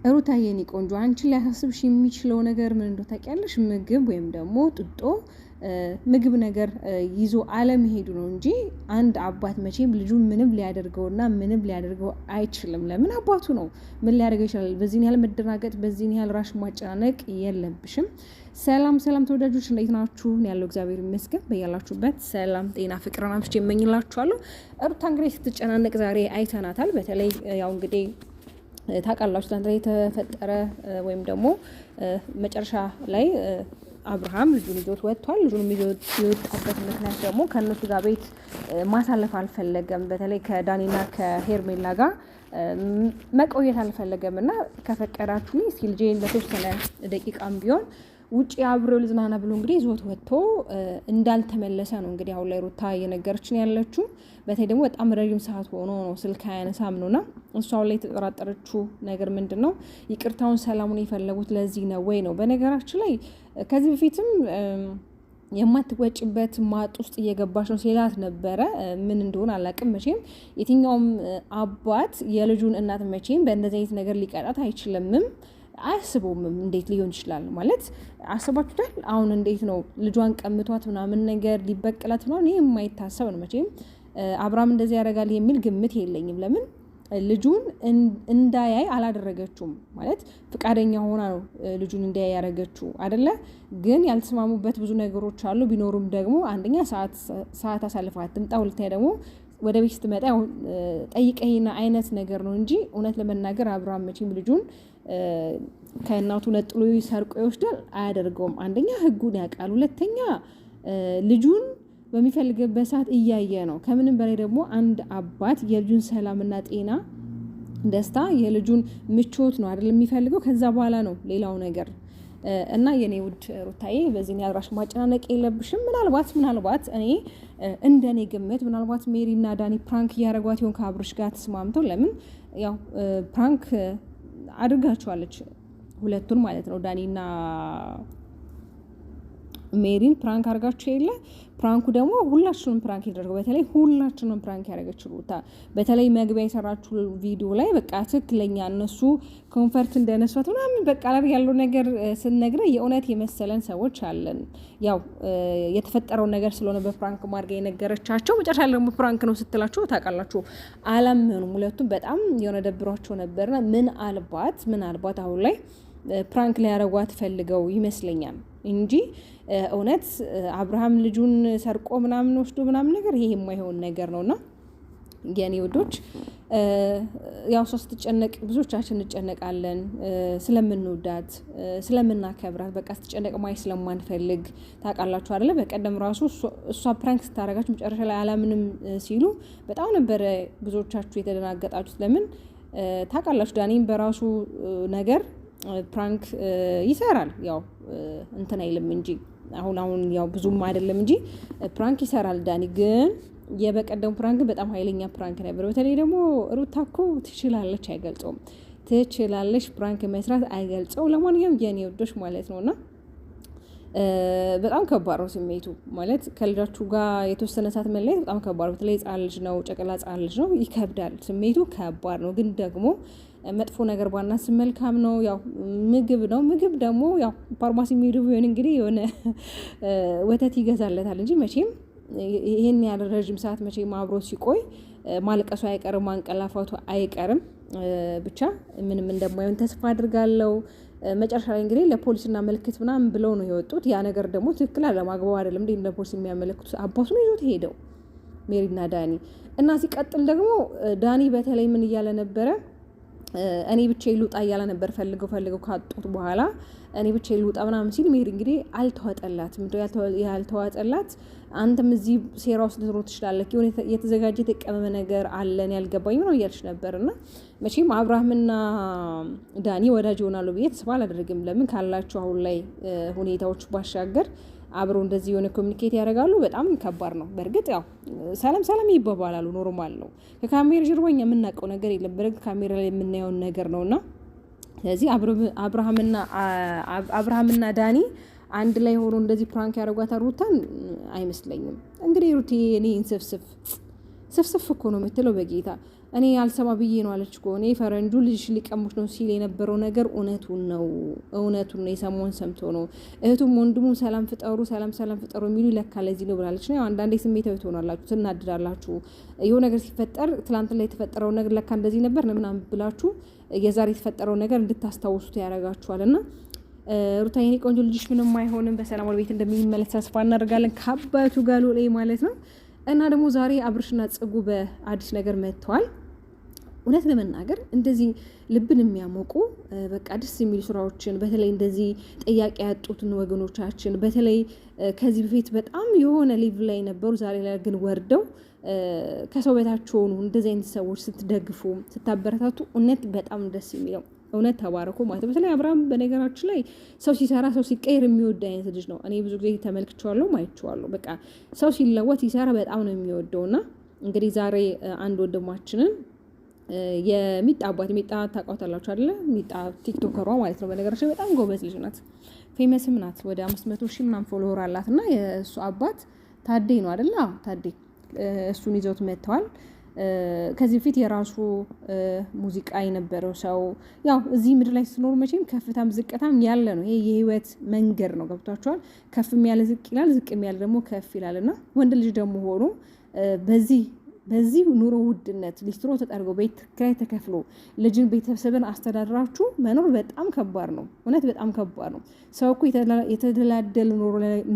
ሩታዬ የኔ ቆንጆ አንቺ ሊያሳስብሽ የሚችለው ነገር ምን እንደሆነ ታውቂያለሽ? ምግብ ወይም ደግሞ ጥጦ ምግብ ነገር ይዞ አለመሄዱ ነው እንጂ አንድ አባት መቼም ልጁን ምንም ሊያደርገውና ምንም ሊያደርገው አይችልም። ለምን አባቱ ነው። ምን ሊያደርገው ይችላል? በዚህን ያህል መደናገጥ፣ በዚህን ያህል ራሽ ማጨናነቅ የለብሽም። ሰላም ሰላም ተወዳጆች እንዴት ናችሁ? ያለው እግዚአብሔር ይመስገን። በያላችሁበት ሰላም ጤና ፍቅርን አምስቼ እመኝላችኋለሁ። ሩታ እንግዲህ ስትጨናነቅ ዛሬ አይተናታል። በተለይ ያው እንግዲህ ታውቃላችሁ ትናንት ላይ የተፈጠረ ወይም ደግሞ መጨረሻ ላይ አብርሃም ልጁን ይዞት ወጥቷል። ልጁን ይዞት የወጣበት ምክንያት ደግሞ ከእነሱ ጋር ቤት ማሳለፍ አልፈለገም። በተለይ ከዳኒና ከሄርሜላ ጋር መቆየት አልፈለገም እና ከፈቀዳችሁ እስኪ ልጄን ለተወሰነ ደቂቃም ቢሆን ውጪ አብረው ልዝናና ብሎ እንግዲህ ይዞት ወጥቶ እንዳልተመለሰ ነው እንግዲህ አሁን ላይ ሩታ እየነገረችን ያለችው። በተለይ ደግሞ በጣም ረጅም ሰዓት ሆኖ ነው ስልክ አያነሳም ነውና እሷ ላይ የተጠራጠረችው ነገር ምንድን ነው? ይቅርታውን ሰላሙን የፈለጉት ለዚህ ነው ወይ ነው? በነገራችን ላይ ከዚህ በፊትም የማትወጭበት ማጥ ውስጥ እየገባች ነው ሲላት ነበረ። ምን እንደሆነ አላውቅም። መቼም የትኛውም አባት የልጁን እናት መቼም በእንደዚህ አይነት ነገር ሊቀጣት አይችልምም አያስበውም። እንዴት ሊሆን ይችላል ማለት አስባችሁታል? አሁን እንዴት ነው ልጇን ቀምቷት ምናምን ነገር ሊበቅላት ነው? ይሄ የማይታሰብ ነው። መቼም አብርሃም እንደዚህ ያደርጋል የሚል ግምት የለኝም። ለምን ልጁን እንዳያይ አላደረገችውም ማለት ፍቃደኛ ሆና ነው ልጁን እንዳያይ ያደረገችው አይደለ? ግን ያልተስማሙበት ብዙ ነገሮች አሉ። ቢኖሩም ደግሞ አንደኛ ሰዓት አሳልፋ አትምጣ፣ ሁለተኛ ደግሞ ወደ ቤት ስትመጣ ጠይቀይና አይነት ነገር ነው እንጂ እውነት ለመናገር አብርሃም መቼም ልጁን ከእናቱ ነጥሎ ሰርቆ ይወስዳል አያደርገውም። አንደኛ ሕጉን ያውቃል፣ ሁለተኛ ልጁን በሚፈልግበት ሰዓት እያየ ነው። ከምንም በላይ ደግሞ አንድ አባት የልጁን ሰላምና ጤና፣ ደስታ፣ የልጁን ምቾት ነው አይደል የሚፈልገው። ከዛ በኋላ ነው ሌላው ነገር እና የኔ ውድ ሩታዬ በዚህ ያልራሽ ማጨናነቅ የለብሽም። ምናልባት እኔ እንደኔ ግምት ምናልባት ሜሪና ዳኒ ፕራንክ እያደረጓት ይሆን ከአብርሽ ጋር ተስማምተው። ለምን ያው ፕራንክ አድርጋቸዋለች ሁለቱን ማለት ነው። ዳኒና ሜሪን ፕራንክ አድርጋችሁ የለ ፕራንኩ ደግሞ ሁላችንም ፕራንክ ያደረገው በተለይ ሁላችንም ፕራንክ ያደረገችው ሩታ በተለይ መግቢያ የሰራችሁ ቪዲዮ ላይ በቃ ትክክለኛ እነሱ ኮንፈርት እንደነሷት ምናምን በቃ ያለው ነገር ስንነግረ የእውነት የመሰለን ሰዎች አለን። ያው የተፈጠረው ነገር ስለሆነ በፕራንክ ማድረግ የነገረቻቸው መጨረሻ ላይ ደግሞ ፕራንክ ነው ስትላችሁ ታውቃላችሁ አላመኑም። ሁለቱም በጣም የሆነ ደብሯቸው ነበርና ምናልባት አሁን ላይ ፕራንክ ላይ ያረጓት ፈልገው ይመስለኛል እንጂ እውነት አብርሃም ልጁን ሰርቆ ምናምን ወስዶ ምናምን ነገር ይሄ የማይሆን ነገር ነውና የኔ ውዶች ያው ስትጨነቅ ብዙዎቻችን እንጨነቃለን። ስለምንወዳት ስለምናከብራት በቃ ስትጨነቅ ማየት ስለማንፈልግ ታውቃላችሁ አይደለ? በቀደም ራሱ እሷ ፕራንክ ስታረጋችሁ መጨረሻ ላይ አላምንም ሲሉ በጣም ነበረ ብዙዎቻችሁ የተደናገጣችሁት። ለምን ታውቃላችሁ ዳኒም በራሱ ነገር ፕራንክ ይሰራል። ያው እንትን አይልም እንጂ አሁን ያው ብዙም አይደለም እንጂ ፕራንክ ይሰራል ዳኒ። ግን የበቀደሙ ፕራንክ በጣም ኃይለኛ ፕራንክ ነበር። በተለይ ደግሞ ሩታ እኮ ትችላለች አይገልጸውም፣ ትችላለች ፕራንክ መስራት አይገልጸው። ለማንኛውም የኔ ወዶች ማለት ነውና በጣም ከባድ ነው ስሜቱ ማለት ከልጃችሁ ጋር የተወሰነ ሰዓት መለየት በጣም ከባድ ነው። በተለይ ሕፃን ልጅ ነው፣ ጨቅላ ሕፃን ልጅ ነው፣ ይከብዳል። ስሜቱ ከባድ ነው። ግን ደግሞ መጥፎ ነገር ባናስብ መልካም ነው። ያው ምግብ ነው። ምግብ ደግሞ ያው ፋርማሲ የሚሄዱ ቢሆን እንግዲህ የሆነ ወተት ይገዛለታል እንጂ መቼም ይሄን ያለ ረጅም ሰዓት መቼም አብሮ ሲቆይ ማልቀሱ አይቀርም፣ ማንቀላፋቱ አይቀርም። ብቻ ምንም እንደማይሆን ተስፋ አድርጋለሁ። መጨረሻ ላይ እንግዲህ ለፖሊስና መልክት ምናምን ብለው ነው የወጡት። ያ ነገር ደግሞ ትክክል አለማግባብ አይደለም እንዴ ለፖሊስ የሚያመለክቱት? አባቱን ይዞት ሄደው ሜሪና ዳኒ እና ሲቀጥል ደግሞ ዳኒ በተለይ ምን እያለ ነበረ? እኔ ብቻዬን ልውጣ እያለ ነበር። ፈልገው ካጡት በኋላ እኔ ብቻዬን ልውጣ ምናምን ሲል ሜሪ እንግዲህ አልተዋጠላትም። ያልተዋጠላት አንተም እዚህ ሴራ ውስጥ ልትኖር ትችላለህ፣ የሆነ የተዘጋጀ የተቀመመ ነገር አለን ያልገባኝ ነው እያልሽ ነበርና መቼም አብርሃምና ዳኒ ወዳጅ ይሆናሉ ብዬ ተስፋ አላደርግም። ለምን ካላችሁ አሁን ላይ ሁኔታዎች ባሻገር አብረው እንደዚህ የሆነ ኮሚኒኬት ያደርጋሉ። በጣም ከባድ ነው። በእርግጥ ያው ሰላም ይባባላሉ፣ ኖርማል ነው። ከካሜራ ጀርባ እኛ የምናውቀው ነገር የለም። በእርግጥ ካሜራ ላይ የምናየውን ነገር ነውና ስለዚህ አብርሃምና ዳኒ አንድ ላይ ሆኖ እንደዚህ ፕራንክ ያደርጓታል ሩታን አይመስለኝም። እንግዲህ ሩቲ እኔ ስፍስፍ እኮ ነው የምትለው በጌታ እኔ አልሰማ ብዬ ነው አለች እኮ እኔ ፈረንጁ ልጅሽ ሊቀሙሽ ነው ሲል የነበረው ነገር እውነቱን ነው የሰሞን ሰምቶ ነው። እህቱም ወንድሙ ሰላም ፍጠሩ የሚሉ ለካ ለዚህ ነው ብላለች። ነው አንዳንዴ ስሜታዊ ትሆናላችሁ፣ ትናድዳላችሁ። የሆነ ነገር ሲፈጠር ትላንት ላይ የተፈጠረው ነገር ለካ እንደዚህ ነበር ምናምን ብላችሁ የዛሬ የተፈጠረው ነገር እንድታስታውሱት ያደርጋችኋልና ሩታ የኔ ቆንጆ ልጅሽ ምንም አይሆንም፣ በሰላም ወደ ቤት እንደሚመለስ ተስፋ እናደርጋለን ከአባቱ ጋር ሎሌ ማለት ነው። እና ደግሞ ዛሬ አብርሽና ጽጉ በአዲስ ነገር መጥተዋል። እውነት ለመናገር እንደዚህ ልብን የሚያሞቁ በቃ ደስ የሚሉ ስራዎችን በተለይ እንደዚህ ጥያቄ ያጡትን ወገኖቻችን በተለይ ከዚህ በፊት በጣም የሆነ ሌቭል ላይ ነበሩ፣ ዛሬ ላይ ግን ወርደው ከሰው በታች ሆኑ። እንደዚህ አይነት ሰዎች ስትደግፉ ስታበረታቱ እውነት በጣም ደስ የሚለው እውነት ተባረኩ ማለት ነው። በተለይ አብርሃም በነገራችን ላይ ሰው ሲሰራ ሰው ሲቀየር የሚወድ አይነት ልጅ ነው። እኔ ብዙ ጊዜ ተመልክቼዋለሁ ማይቼዋለሁ። በቃ ሰው ሲለወጥ ሲሰራ በጣም ነው የሚወደውና እንግዲህ ዛሬ አንድ ወንድማችንን የሚጣ አባት ሚጣ ታውቃታላችሁ አይደለ? ሚጣ ቲክቶከሯ ማለት ነው። በነገራችን በጣም ጎበዝ ልጅ ናት፣ ፌመስም ናት። ወደ 500,000 ምናምን ፎሎወር አላት እና የእሱ አባት ታዴ ነው አይደለ? ታዴ እሱን ይዘውት መጥተዋል። ከዚህ በፊት የራሱ ሙዚቃ የነበረው ሰው ያው እዚህ ምድር ላይ ስትኖር መቼም ከፍታም ዝቅታም ያለ ነው። ይሄ የህይወት መንገድ ነው። ገብቷቸዋል። ከፍም ያለ ዝቅ ይላል፣ ዝቅም ያለ ደግሞ ከፍ ይላል እና ወንድ ልጅ ደግሞ ሆኖ በዚህ ኑሮ ውድነት ሊስትሮ ተጠርጎ ቤት ኪራይ ተከፍሎ ልጅን ቤተሰብን አስተዳድራችሁ መኖር በጣም ከባድ ነው። እውነት በጣም ከባድ ነው። ሰው እኮ የተደላደለ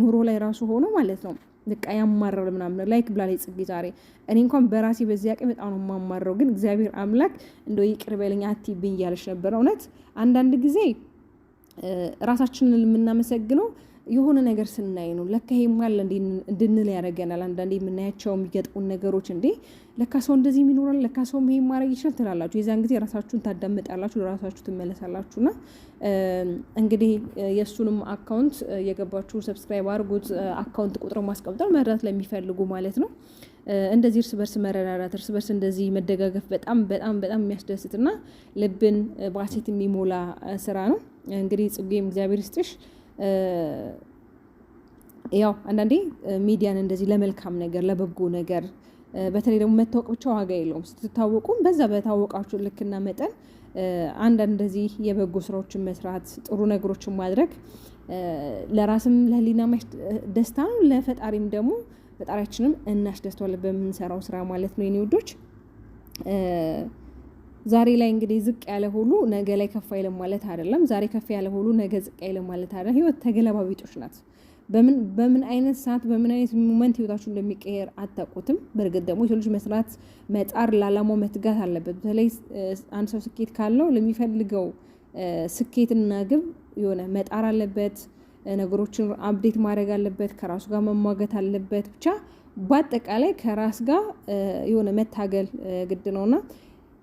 ኑሮ ላይ ራሱ ሆኖ ማለት ነው በቃ ያማረው ምናምን ላይክ ብላለች ጽጌ ዛሬ። እኔ እንኳን በራሴ በዚህ አቅም በጣም ነው የማማረው፣ ግን እግዚአብሔር አምላክ እንደው ይቅር በለኝ አትይብኝ እያለች ነበር። እውነት አንዳንድ ጊዜ ራሳችንን የምናመሰግነው የሆነ ነገር ስናይ ነው። ለካ ይሄም አለ እንድንል ያደርገናል። አንዳንዴ የምናያቸው የሚገጥሙን ነገሮች እንዴ ለካ ሰው እንደዚህ የሚኖራል፣ ለካ ሰው ይሄን ማድረግ ይችላል ትላላችሁ። የዛን ጊዜ ራሳችሁን ታዳምጣላችሁ፣ ለራሳችሁ ትመለሳላችሁና እንግዲህ የእሱንም አካውንት የገባችሁ ሰብስክራይብ አድርጉት። አካውንት ቁጥር ማስቀምጠው መረዳት ለሚፈልጉ ማለት ነው። እንደዚህ እርስ በርስ መረዳዳት፣ እርስ በርስ እንደዚህ መደጋገፍ በጣም በጣም በጣም የሚያስደስትና ልብን ባሴት የሚሞላ ስራ ነው። እንግዲህ ጽጌም እግዚአብሔር ይስጥሽ። ያው አንዳንዴ ሚዲያን እንደዚህ ለመልካም ነገር ለበጎ ነገር በተለይ ደግሞ መታወቅ ብቻ ዋጋ የለውም። ስትታወቁም በዛ በታወቃችሁ ልክና መጠን አንዳንድ እንደዚህ የበጎ ስራዎችን መስራት፣ ጥሩ ነገሮችን ማድረግ ለራስም ለህሊና ደስታ ነው፣ ለፈጣሪም ደግሞ ፈጣሪያችንም እናስደስተዋለን በምንሰራው ስራ ማለት ነው የኔ ውዶች። ዛሬ ላይ እንግዲህ ዝቅ ያለ ሁሉ ነገ ላይ ከፍ አይልም ማለት አይደለም። ዛሬ ከፍ ያለ ሁሉ ነገ ዝቅ አይልም ማለት አይደለም። ህይወት ተገለባቢጦች ናት። በምን አይነት ሰዓት በምን አይነት ሞመንት ህይወታችሁ እንደሚቀየር አታውቁትም። በእርግጥ ደግሞ የሰው ልጅ መስራት፣ መጣር፣ ለዓላማው መትጋት አለበት። በተለይ አንድ ሰው ስኬት ካለው ለሚፈልገው ስኬትና ግብ የሆነ መጣር አለበት። ነገሮችን አፕዴት ማድረግ አለበት። ከራሱ ጋር መሟገት አለበት። ብቻ በአጠቃላይ ከራስ ጋር የሆነ መታገል ግድ ነውና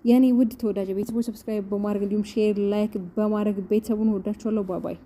የኔ ውድ ተወዳጅ ቤተሰቦች ሰብስክራይብ በማድረግ እንዲሁም ሼር ላይክ በማድረግ ቤተሰቡን ወዳችኋለሁ። ባባይ